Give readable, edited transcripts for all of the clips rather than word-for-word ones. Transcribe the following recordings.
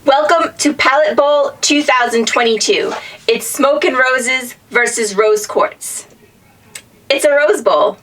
Welcome to Palette Bowl 2022. It's Smoke and Roses versus Rose Quartz. It's a Rose Bowl.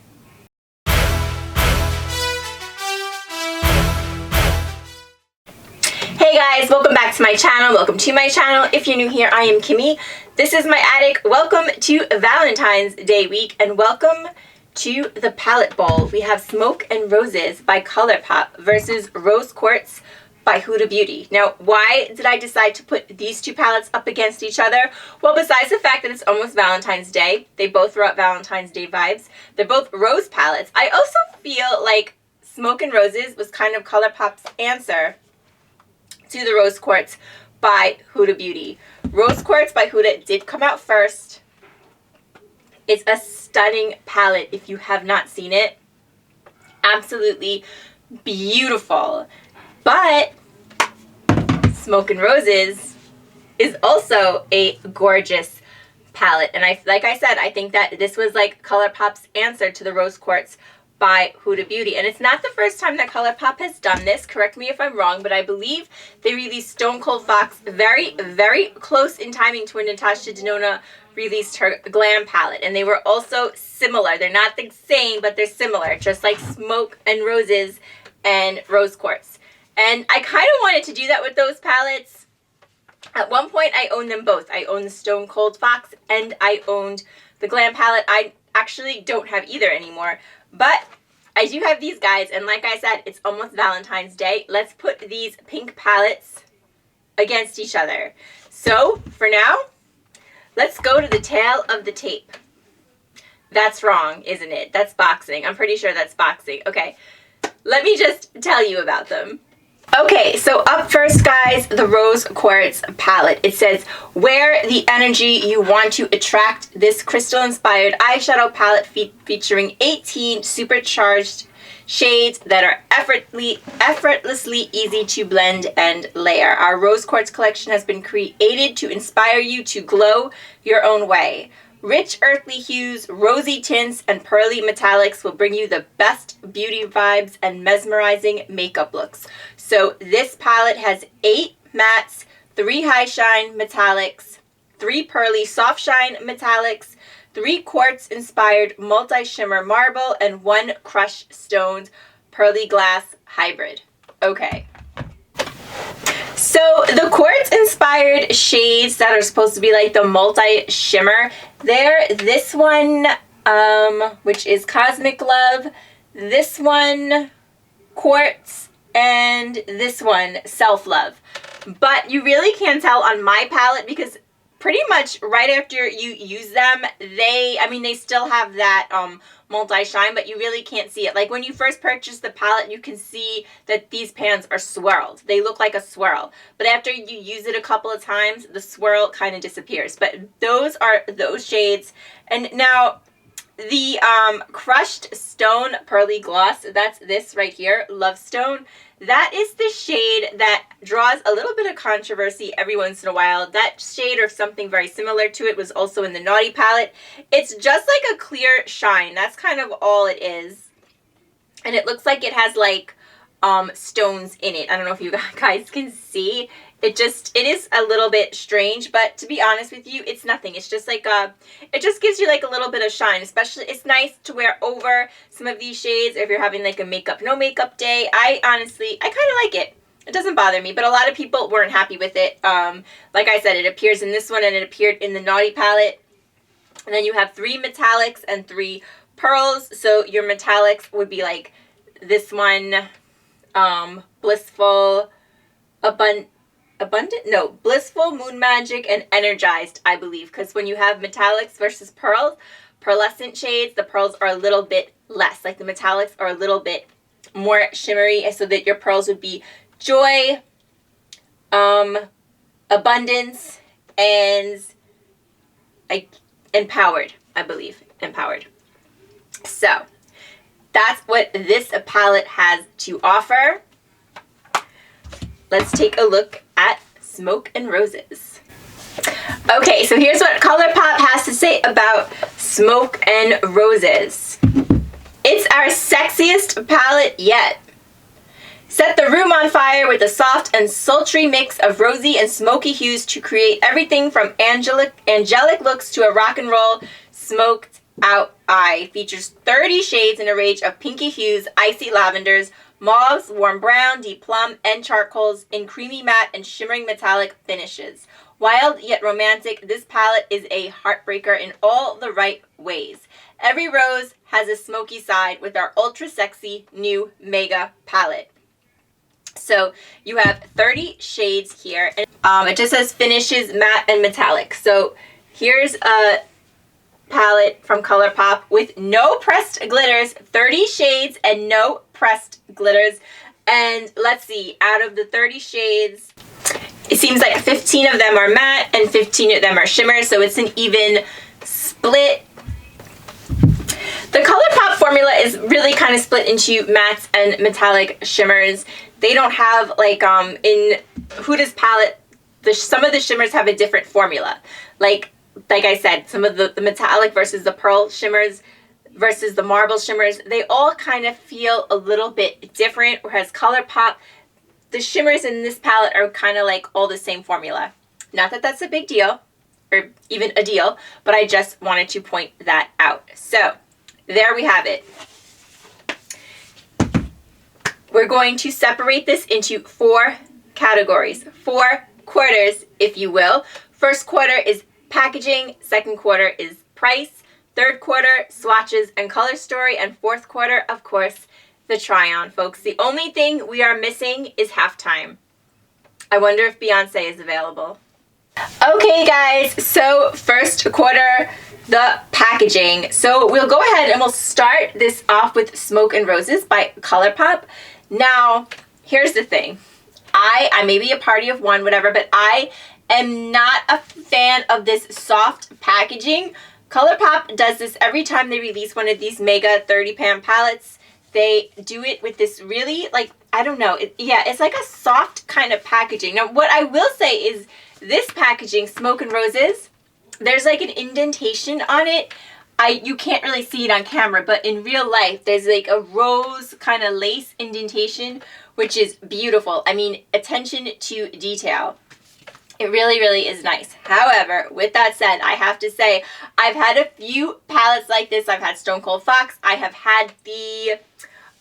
Hey guys, welcome back to my channel. Welcome to my channel. If you're new here, I am Kimmie. This is my attic. Welcome to Valentine's Day week and welcome to the Palette Bowl. We have Smoke and Roses by Colourpop versus Rose Quartz by Huda Beauty. Now, why did I decide to put these two palettes up against each other? Well, besides the fact that it's almost Valentine's Day, they both throw out Valentine's Day vibes. They're both rose palettes. I also feel like Smoke and Roses was kind of Colourpop's answer to the Rose Quartz by Huda Beauty. Rose Quartz by Huda did come out first. It's a stunning palette if you have not seen it. Absolutely beautiful. But Smoke and Roses is also a gorgeous palette. And like I said, I think that this was like Colourpop's answer to the Rose Quartz by Huda Beauty. And it's not the first time that Colourpop has done this. Correct me if I'm wrong, but I believe they released Stone Cold Fox very, very close in timing to when Natasha Denona released her Glam palette. And they were also similar. They're not the same, but they're similar. Just like Smoke and Roses and Rose Quartz. And I kind of wanted to do that with those palettes. At one point, I owned them both. I owned the Stone Cold Fox and I owned the Glam palette. I actually don't have either anymore. But I do have these guys. And like I said, it's almost Valentine's Day. Let's put these pink palettes against each other. So for now, let's go to the tail of the tape. That's wrong, isn't it? That's boxing. I'm pretty sure that's boxing. Okay, let me just tell you about them. Okay, so up first, guys, the Rose Quartz palette. It says, wear the energy you want to attract. This crystal-inspired eyeshadow palette featuring 18 supercharged shades that are effortlessly easy to blend and layer. Our Rose Quartz collection has been created to inspire you to glow your own way. Rich earthly hues, rosy tints, and pearly metallics will bring you the best beauty vibes and mesmerizing makeup looks. So this palette has 8 mattes, 3 high shine metallics, 3 pearly soft shine metallics, 3 quartz inspired multi-shimmer marble, and 1 crushed stones pearly glass hybrid. Okay. So the quartz inspired shades that are supposed to be like the multi-shimmer, they're this one, which is Cosmic Love, this one, Quartz, and this one, Self Love. But you really can't tell on my palette because pretty much right after you use them, they still have that multi-shine, but you really can't see it. Like when you first purchase the palette, you can see that these pans are swirled. They look like a swirl. But after you use it a couple of times, the swirl kind of disappears. But those are those shades. And now the Crushed Stone Pearly Gloss, that's this right here, Love Stone. That is the shade that draws a little bit of controversy every once in a while. That shade or something very similar to it was also in the Naughty palette. It's just like a clear shine. That's kind of all it is. And it looks like it has like stones in it. I don't know if you guys can see. It is a little bit strange, but to be honest with you, it's nothing. It's just like it just gives you like a little bit of shine. Especially, it's nice to wear over some of these shades if you're having like a makeup, no makeup day. I kind of like it. It doesn't bother me, but a lot of people weren't happy with it. Like I said, it appears in this one and it appeared in the Naughty palette. And then you have 3 metallics and 3 pearls. So your metallics would be like this one, Blissful, Blissful, Moon Magic, and Energized, I believe. Because when you have metallics versus pearls, pearlescent shades, the pearls are a little bit less. Like the metallics are a little bit more shimmery, so that your pearls would be joy, abundance, and empowered, I believe. Empowered. So, that's what this palette has to offer. Let's take a look at Smoke and Roses. Okay, so here's what Colourpop has to say about Smoke and Roses. It's our sexiest palette yet. Set the room on fire with a soft and sultry mix of rosy and smoky hues to create everything from angelic looks to a rock and roll smoked out eye. Features 30 shades in a range of pinky hues, icy lavenders, mauves, warm brown, deep plum, and charcoals in creamy matte and shimmering metallic finishes. Wild yet romantic, this palette is a heartbreaker in all the right ways. Every rose has a smoky side with our ultra sexy new Mega palette. So you have 30 shades here, and it just says finishes matte and metallic. So here's a palette from Colourpop with no pressed glitters, 30 shades and no pressed glitters. And let's see, out of the 30 shades, it seems like 15 of them are matte and 15 of them are shimmer, so it's an even split. The Colourpop formula is really kind of split into mattes and metallic shimmers. They don't have, like, in Huda's palette, some of the shimmers have a different formula. Like I said, some of the metallic versus the pearl shimmers versus the marble shimmers, they all kind of feel a little bit different, whereas Colourpop, the shimmers in this palette are kind of like all the same formula. Not that that's a big deal, or even a deal, but I just wanted to point that out. So, there we have it. We're going to separate this into 4 categories, 4 quarters, if you will. First quarter is packaging, second quarter is price, third quarter, swatches and color story, and fourth quarter, of course, the try-on, folks. The only thing we are missing is halftime. I wonder if Beyonce is available. Okay, guys, so first quarter, the packaging. So we'll go ahead and we'll start this off with Smoke and Roses by Colourpop. Now, here's the thing. I may be a party of one, whatever, but I am not a fan of this soft packaging. Colourpop does this every time they release one of these Mega 30 pan palettes. They do it with this really, like, I don't know. It's like a soft kind of packaging. Now, what I will say is this packaging, Smoke and Roses, there's like an indentation on it. You can't really see it on camera, but in real life, there's like a rose kind of lace indentation, which is beautiful. I mean, attention to detail. It really, really is nice. However, with that said, I have to say, I've had a few palettes like this. I've had Stone Cold Fox. I have had the,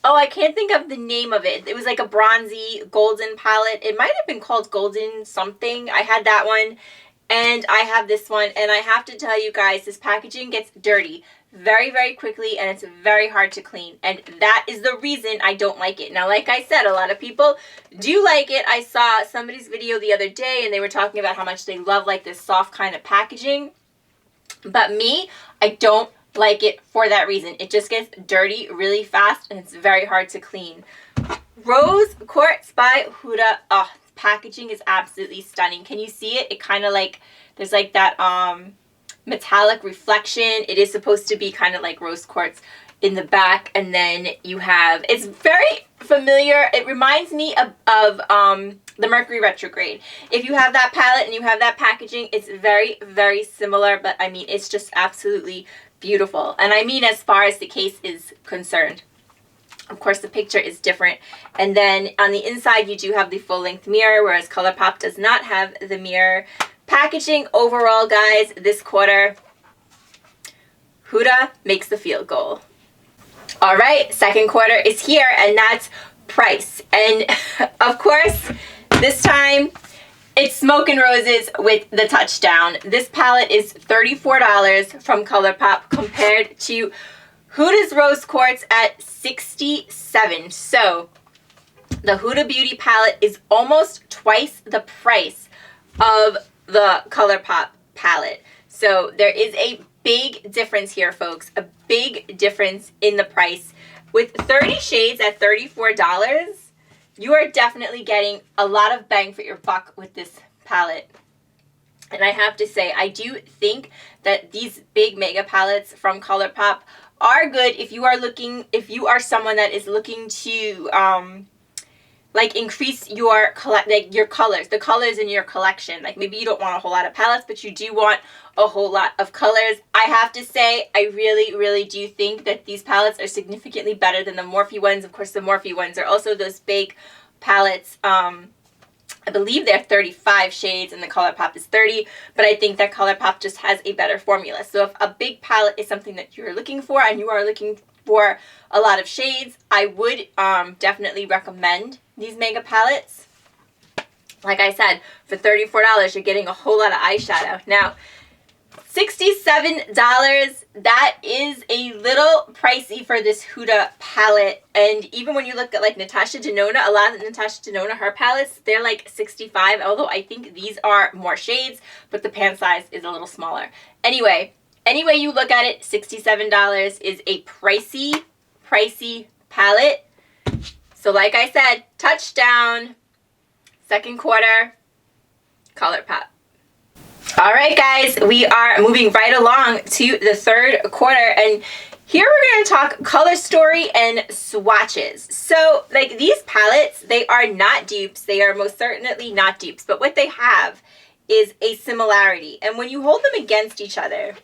oh, I can't think of the name of it. It was like a bronzy golden palette. It might have been called Golden something. I had that one. And I have this one, and I have to tell you guys, this packaging gets dirty very, very quickly, and it's very hard to clean. And that is the reason I don't like it. Now, like I said, a lot of people do like it. I saw somebody's video the other day, and they were talking about how much they love, like, this soft kind of packaging. But me, I don't like it for that reason. It just gets dirty really fast, and it's very hard to clean. Rose Quartz by Huda. Oh, packaging is absolutely stunning. Can you see it? It kind of like, there's like that metallic reflection. It is supposed to be kind of like rose quartz in the back, and then you have, it's very familiar. It reminds me of the Mercury Retrograde. If you have that palette and you have that packaging, it's very, very similar, but I mean, it's just absolutely beautiful. And I mean, as far as the case is concerned. Of course, the picture is different. And then on the inside, you do have the full-length mirror, whereas Colourpop does not have the mirror. Packaging overall, guys, this quarter, Huda makes the field goal. All right, second quarter is here, and that's price. And of course, this time, it's Smoke and Roses with the touchdown. This palette is $34 from Colourpop compared to Huda's Rose Quartz at $67. So the Huda Beauty palette is almost twice the price of the Colourpop palette. So there is a big difference here, folks. A big difference in the price. With 30 shades at $34, you are definitely getting a lot of bang for your buck with this palette. And I have to say, I do think that these big mega palettes from Colourpop are good if you are someone that is looking to like increase your colors, the colors in your collection. Like maybe you don't want a whole lot of palettes, but you do want a whole lot of colors. I have to say, I really, really do think that these palettes are significantly better than the Morphe ones. Of course, the Morphe ones are also those big palettes. I believe they're 35 shades and the Colourpop is 30, but I think that Colourpop just has a better formula. So if a big palette is something that you're looking for and you are looking for a lot of shades, I would definitely recommend these mega palettes. Like I said, for $34, you're getting a whole lot of eyeshadow. Now, $67, that is a little pricey for this Huda palette. And even when you look at like Natasha Denona, a lot of Natasha Denona, her palettes, they're like $65, although I think these are more shades, but the pan size is a little smaller. Anyway, any way you look at it, $67 is a pricey palette. So like I said, touchdown, second quarter, Colourpop. All right, guys, we are moving right along to the third quarter, and here we're going to talk color story and swatches. So, like, these palettes, they are not dupes. They are most certainly not dupes, but what they have is a similarity, and when you hold them against each other,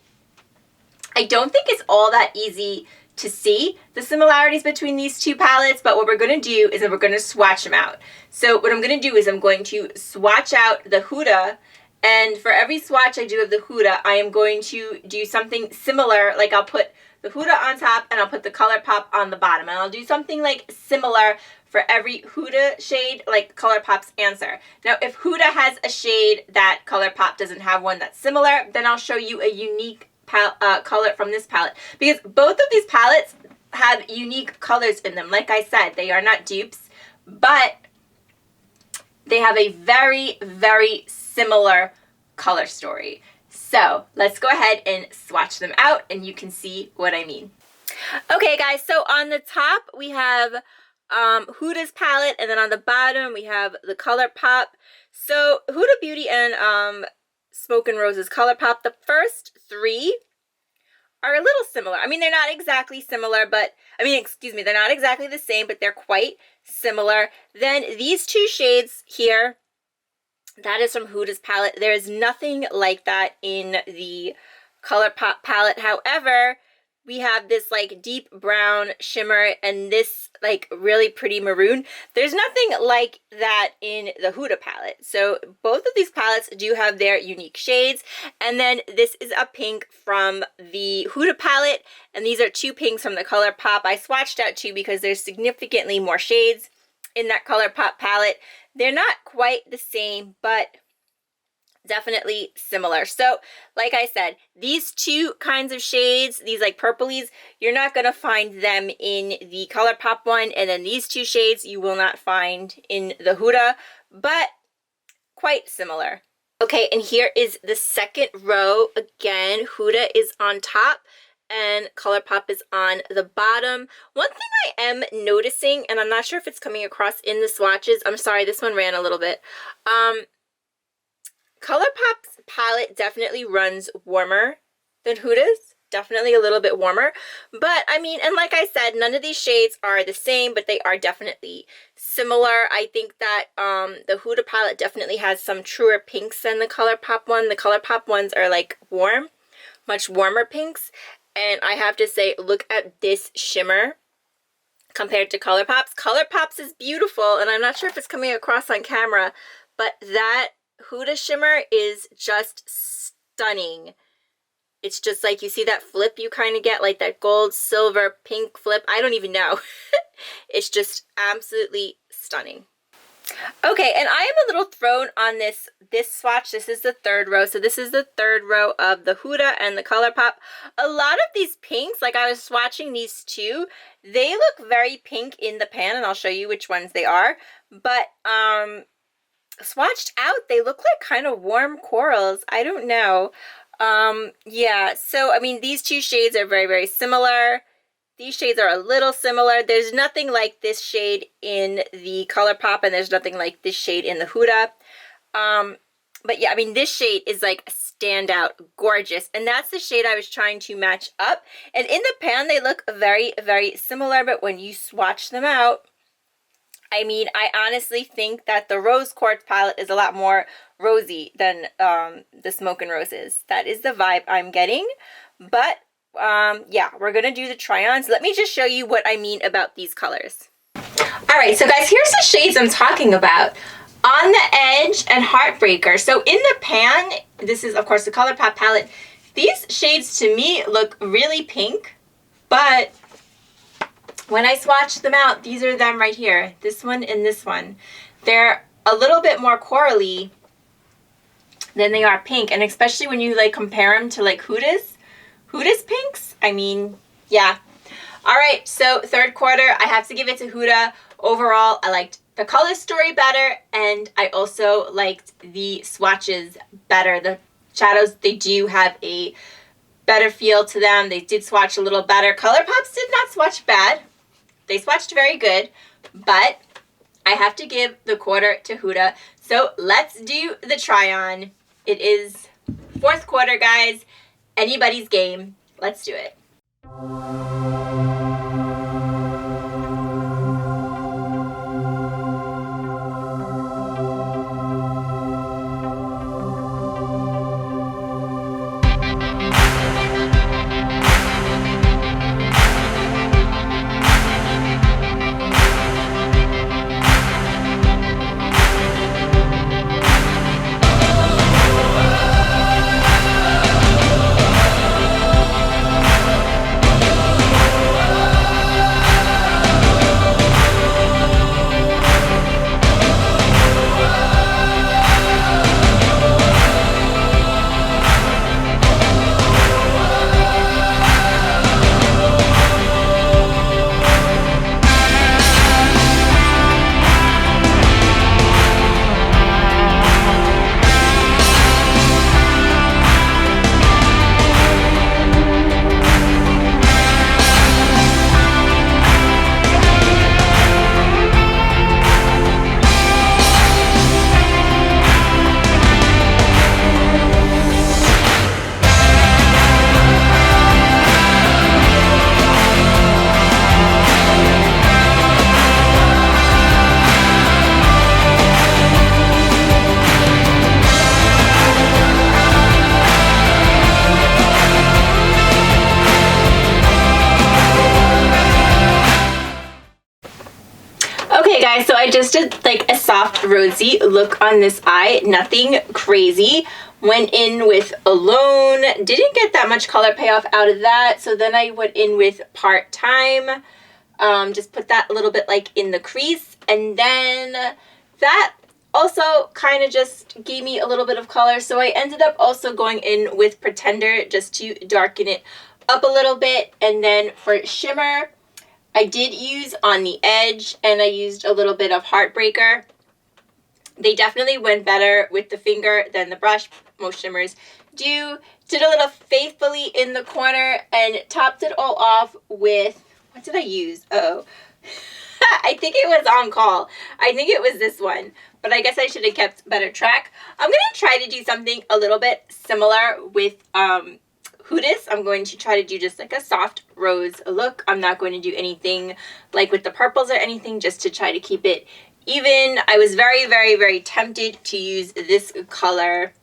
I don't think it's all that easy to see the similarities between these two palettes, but what we're going to do is that we're going to swatch them out. So what I'm going to do is I'm going to swatch out the Huda, and for every swatch I do of the Huda, I am going to do something similar, like I'll put the Huda on top and I'll put the Colourpop on the bottom, and I'll do something like similar for every Huda shade, like Colourpop's answer. Now, if Huda has a shade that Colourpop doesn't have one that's similar, then I'll show you a unique color from this palette, because both of these palettes have unique colors in them. Like I said, they are not dupes, but they have a very, very similar color story. So let's go ahead and swatch them out and you can see what I mean. Okay, guys, so on the top we have Huda's palette, and then on the bottom we have the Colourpop. So Huda Beauty and Smoke and Rose's Colourpop, the first three are a little similar. I mean, they're not exactly similar, but, they're not exactly the same, but they're quite similar. Then these two shades here, that is from Huda's palette. There is nothing like that in the Colourpop palette. However, we have this like deep brown shimmer and this like really pretty maroon. There's nothing like that in the Huda palette. So both of these palettes do have their unique shades. And then this is a pink from the Huda palette, and these are two pinks from the Colourpop. I swatched out two because there's significantly more shades in that Colourpop palette. They're not quite the same, but definitely similar. So like I said, these two kinds of shades, these like purplies, you're not going to find them in the Colourpop one, and then these two shades you will not find in the Huda, but quite similar. Okay, and here is the second row. Again, Huda is on top and Colourpop is on the bottom. One thing I am noticing, and I'm not sure if it's coming across in the swatches, I'm sorry, this one ran a little bit. Colourpop's palette definitely runs warmer than Huda's. Definitely a little bit warmer. But, I mean, and like I said, none of these shades are the same, but they are definitely similar. I think that the Huda palette definitely has some truer pinks than the Colourpop one. The Colourpop ones are, like, warm, much warmer pinks. And I have to say, look at this shimmer compared to Colourpop's. Colourpop's is beautiful, and I'm not sure if it's coming across on camera, but that Huda shimmer is just stunning. It's just like, you see that flip you kind of get, like that gold, silver, pink flip? I don't even know. It's just absolutely stunning. Okay, and I am a little thrown on this swatch. This is the third row. So this is the third row of the Huda and the Colourpop. A lot of these pinks, like I was swatching these two, they look very pink in the pan, and I'll show you which ones they are. But swatched out, they look like kind of warm corals. I don't know. Yeah, so I mean, these two shades are very, very similar. These shades are a little similar. There's nothing like this shade in the Colourpop, and there's nothing like this shade in the Huda. But yeah, I mean, this shade is like a standout, gorgeous. And that's the shade I was trying to match up. And in the pan, they look very, very similar. But when you swatch them out, I mean, I honestly think that the Rose Quartz palette is a lot more rosy than the Smoke and Roses. That is the vibe I'm getting. But yeah, we're going to do the try-ons. Let me just show you what I mean about these colors. All right, so guys, here's the shades I'm talking about. On the Edge and Heartbreaker. So in the pan, this is of course the Colourpop palette. These shades to me look really pink, but when I swatch them out, these are them right here. This one and this one. They're a little bit more corally than they are pink, and especially when you like compare them to like Huda's pinks. I mean, yeah. All right, so third quarter, I have to give it to Huda. Overall, I liked the color story better, and I also liked the swatches better. The shadows, they do have a better feel to them. They did swatch a little better. Colourpops did not swatch bad. They swatched very good, but I have to give the quarter to Huda. So let's do the try-on. It is fourth quarter, guys. Anybody's game. Let's do it. So I just did like a soft rosy look on this eye, nothing crazy. Went in with Alone, didn't get that much color payoff out of that, so then I went in with Part-Time, just put that a little bit like in the crease, and then that also kind of just gave me a little bit of color, so I ended up also going in with Pretender just to darken it up a little bit. And then for shimmer, I did use On the Edge, and I used a little bit of Heartbreaker. They definitely went better with the finger than the brush. Most shimmers do. Did a little Faithfully in the corner and topped it all off with, what did I use? Oh, I think it was On Call. I think it was this one, but I guess I should have kept better track. I'm going to try to do something a little bit similar with Huda's. I'm going to try to do just like a soft rose look. I'm not going to do anything like with the purples or anything, just to try to keep it even. I was very, very, very tempted to use this color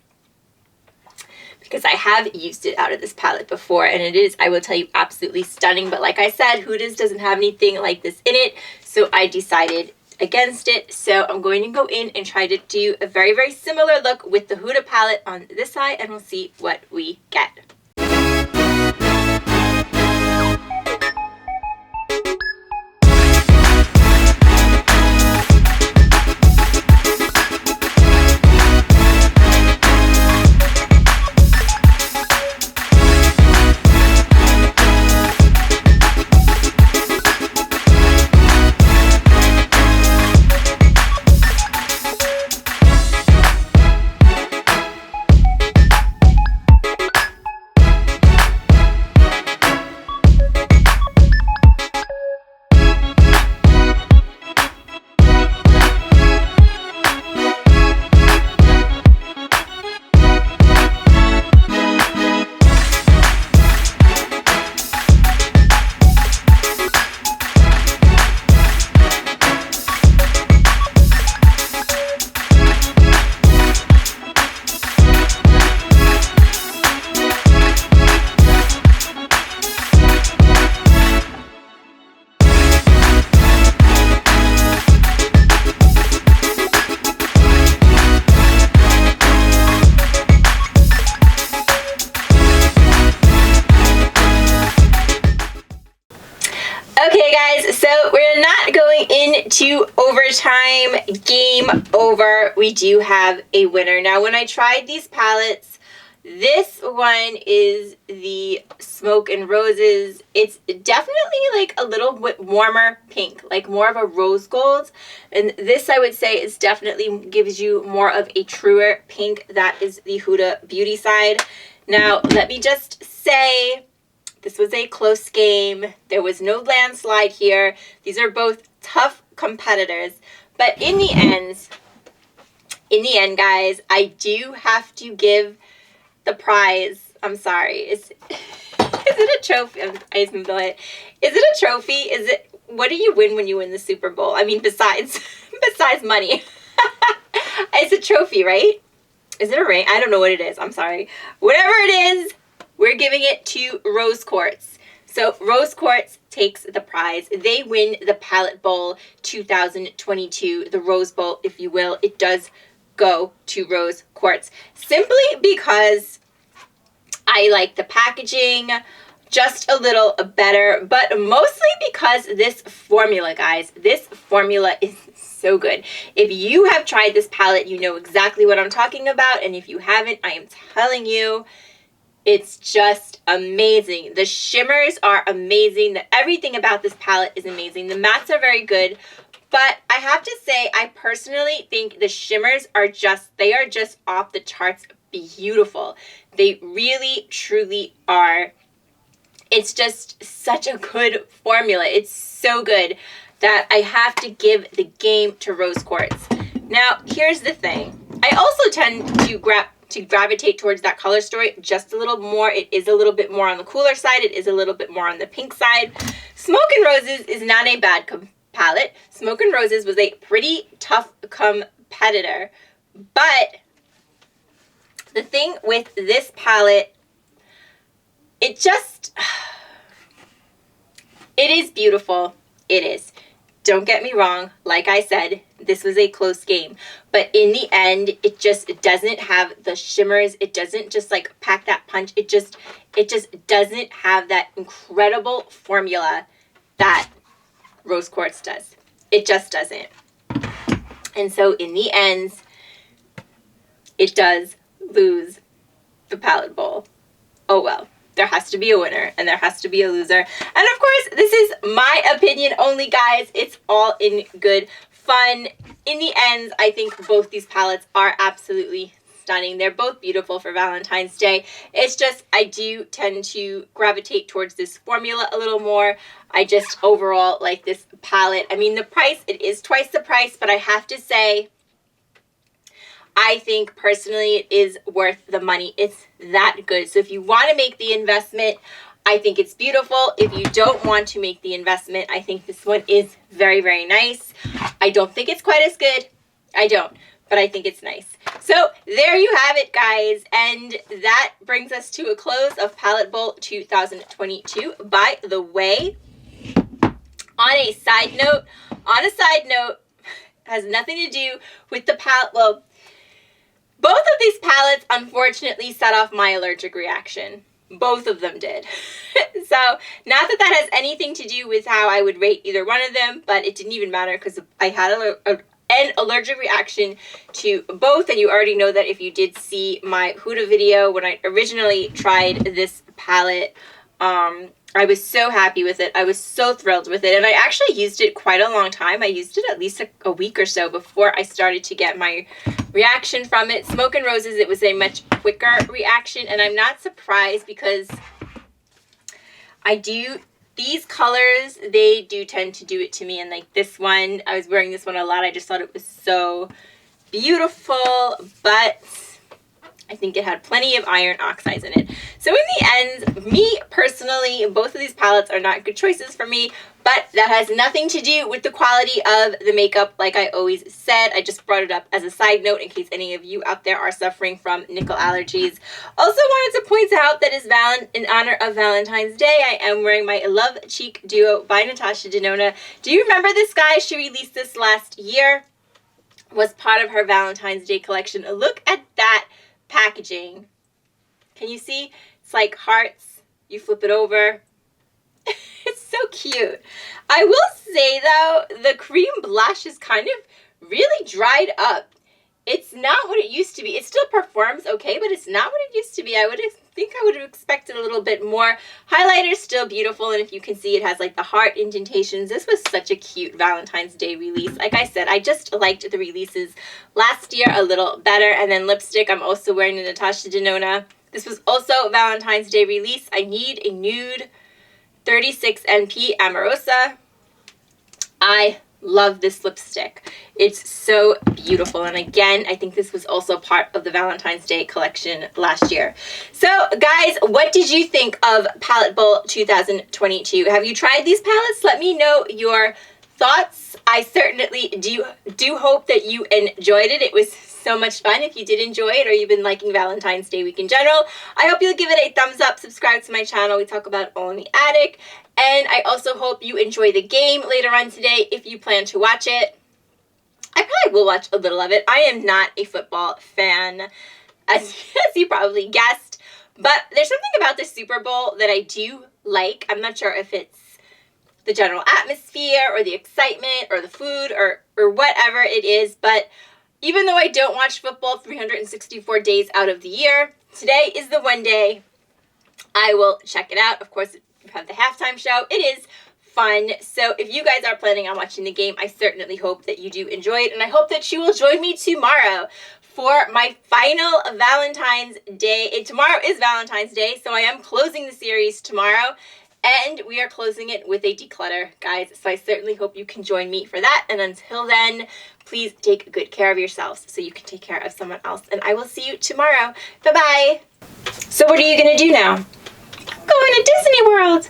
because I have used it out of this palette before, and it is, I will tell you, absolutely stunning. But like I said, Huda's doesn't have anything like this in it, so I decided against it. So I'm going to go in and try to do a very, very similar look with the Huda palette on this side, and we'll see what we get. into overtime. Game over. We do have a winner. Now, when I tried these palettes, this one is the Smoke and Roses. It's definitely like a little bit warmer pink, like more of a rose gold. And this, I would say, is definitely gives you more of a truer pink. That is the Huda Beauty side. Now, let me just say, this was a close game. There was no landslide here. These are both tough competitors. But in the end, guys, I do have to give the prize. I'm sorry. Is it a trophy? I just moved it. Is it a trophy? Is it, what do you win when you win the Super Bowl? I mean, besides money. It's a trophy, right? Is it a ring? I don't know what it is. I'm sorry. Whatever it is, we're giving it to Rose Quartz. So Rose Quartz takes the prize. They win the Palette Bowl 2022, the Rose Bowl, if you will. It does go to Rose Quartz simply because I like the packaging just a little better, but mostly because this formula, guys, this formula is so good. If you have tried this palette, you know exactly what I'm talking about, and if you haven't, I am telling you, it's just amazing. The shimmers are amazing. Everything about this palette is amazing. The mattes are very good. But I have to say, I personally think the shimmers are they are just off the charts beautiful. They really, truly are. It's just such a good formula. It's so good that I have to give the game to Rose Quartz. Now, here's the thing. I also tend to gravitate towards that color story just a little more. It is a little bit more on the cooler side. It is a little bit more on the pink side. Smoke and Roses is not a bad palette. Smoke and Roses was a pretty tough competitor, but the thing with this palette, it is beautiful. It is. Don't get me wrong. Like I said, this was a close game, but in the end, it just doesn't have the shimmers. It doesn't just like pack that punch. It just doesn't have that incredible formula that Rose Quartz does. It just doesn't. And so in the end, it does lose the Palette Bowl. Oh well. There has to be a winner and there has to be a loser. And of course, this is my opinion only, guys. It's all in good fun. In the end, I think both these palettes are absolutely stunning. They're both beautiful for Valentine's Day. It's just, I do tend to gravitate towards this formula a little more. I just overall like this palette. I mean, the price, it is twice the price, but I have to say, I think personally it is worth the money. It's that good. So if you want to make the investment, I think it's beautiful. If you don't want to make the investment, I think this one is very, very nice. I don't think it's quite as good. I don't, but I think it's nice. So there you have it, guys. And that brings us to a close of Palette Bowl 2022. By the way, on a side note, has nothing to do with the palette. Well, both of these palettes, unfortunately, set off my allergic reaction. Both of them did. So, not that that has anything to do with how I would rate either one of them, but it didn't even matter because I had an allergic reaction to both. And you already know that if you did see my Huda video when I originally tried this palette. I was so happy with it. I was so thrilled with it. And I actually used it quite a long time. I used it at least a week or so before I started to get my reaction from it. Smoke and Roses, it was a much quicker reaction. And I'm not surprised because these colors, they do tend to do it to me. And like this one, I was wearing this one a lot. I just thought it was so beautiful. But I think it had plenty of iron oxides in it. So in the end, me personally, both of these palettes are not good choices for me, but that has nothing to do with the quality of the makeup. Like I always said, I just brought it up as a side note in case any of you out there are suffering from nickel allergies. Also wanted to point out that in honor of Valentine's Day, I am wearing my Love Cheek Duo by Natasha Denona. Do you remember this, guys? She released this last year. Was part of her Valentine's Day collection. Look at that packaging. Can you see? It's like hearts. You flip it over. It's so cute. I will say though, the cream blush is kind of really dried up. It's not what it used to be. It still performs okay, but it's not what it used to be. I would have expected a little bit more. Highlighter's still beautiful, and if you can see, it has like the heart indentations. This was such a cute Valentine's Day release. Like I said, I just liked the releases last year a little better. And then lipstick, I'm also wearing the Natasha Denona. This was also Valentine's Day release. I need a nude 36 NP Amorosa. I love this lipstick. It's so beautiful. And again, I think this was also part of the Valentine's Day collection last year. So guys, what did you think of Palette Bowl 2022? Have you tried these palettes? Let me know your thoughts. I certainly do hope that you enjoyed it. It was so much fun. If you did enjoy it, or you've been liking Valentine's Day week in general, I hope you'll give it a thumbs up, subscribe to my channel. We talk about all in the attic. And I also hope you enjoy the game later on today if you plan to watch it. I probably will watch a little of it. I am not a football fan, as you probably guessed. But there's something about the Super Bowl that I do like. I'm not sure if it's the general atmosphere or the excitement or the food or whatever it is. But even though I don't watch football 364 days out of the year, today is the one day I will check it out. Of course, you have the halftime show. It is fun. So if you guys are planning on watching the game, I certainly hope that you do enjoy it. And I hope that you will join me tomorrow for my final Valentine's Day. Tomorrow is Valentine's Day, so I am closing the series tomorrow. And we are closing it with a declutter, guys. So I certainly hope you can join me for that. And until then, please take good care of yourselves so you can take care of someone else. And I will see you tomorrow. Bye-bye. So what are you going to do now? I'm going to Disney World.